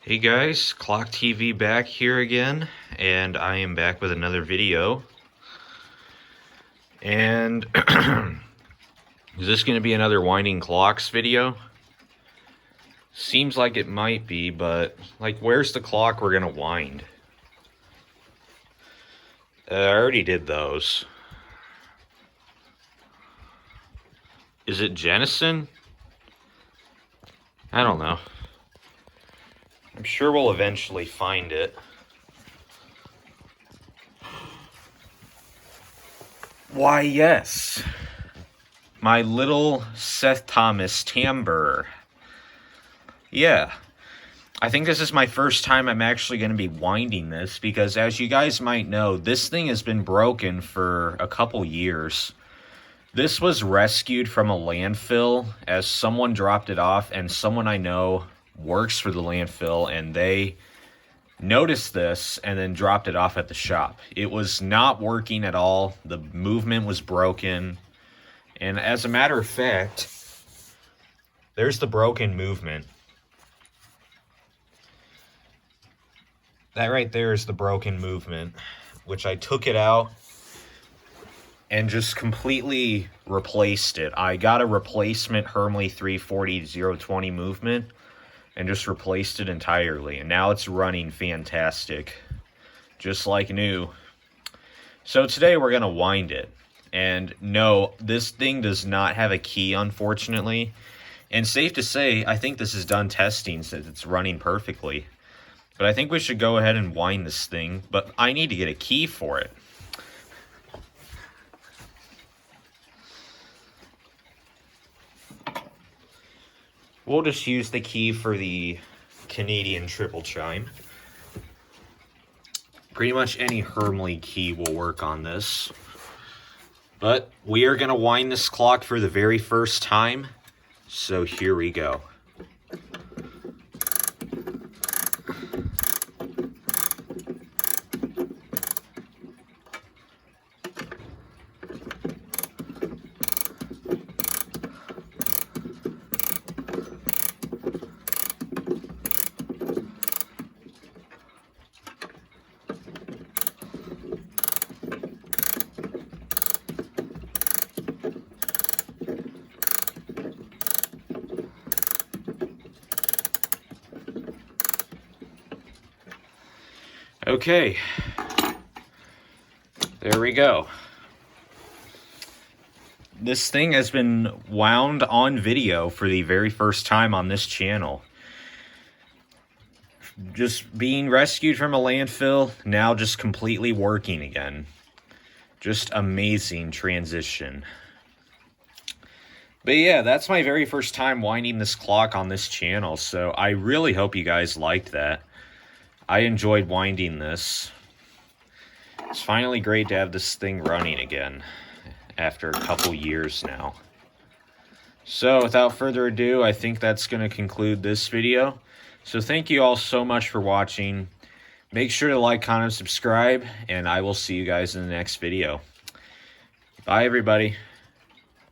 Hey guys, Clock TV back here again, and I am back with another video. And is this going to be another winding clocks video? Seems like it might be, but like, where's the clock we're going to wind? I already did those. Is it Jennison? I don't know. I'm sure we'll eventually find it. Why, yes. My little Seth Thomas Tambour. Yeah. I think this is my first time I'm actually going to be winding this because, as you guys might know, this thing has been broken for a couple years. This was rescued from a landfill as someone dropped it off, and someone I know works for the landfill, and they noticed this and then dropped it off at the shop. It was not working at all. The movement was broken. And as a matter of fact, there's the broken movement. That right there is the broken movement, which I took it out and just completely replaced it. I got a replacement Hermle 340-020 movement and just replaced it entirely. And now it's running fantastic, just like new. So today we're going to wind it. And no, this thing does not have a key, unfortunately. And safe to say, I think this is done testing since it's running perfectly. But I think we should go ahead and wind this thing. But I need to get a key for it. We'll just use the key for the Canadian triple chime. Pretty much any Hermle key will work on this. But we are going to wind this clock for the very first time. So here we go. Okay, there we go. This thing has been wound on video for the very first time on this channel. Just being rescued from a landfill, now just completely working again. Just amazing transition. But yeah, that's my very first time winding this clock on this channel, so I really hope you guys liked that. I enjoyed winding this. It's finally great to have this thing running again after a couple years now. So without further ado, I think that's going to conclude this video. So thank you all so much for watching. Make sure to like, comment, and subscribe, and I will see you guys in the next video. Bye, everybody.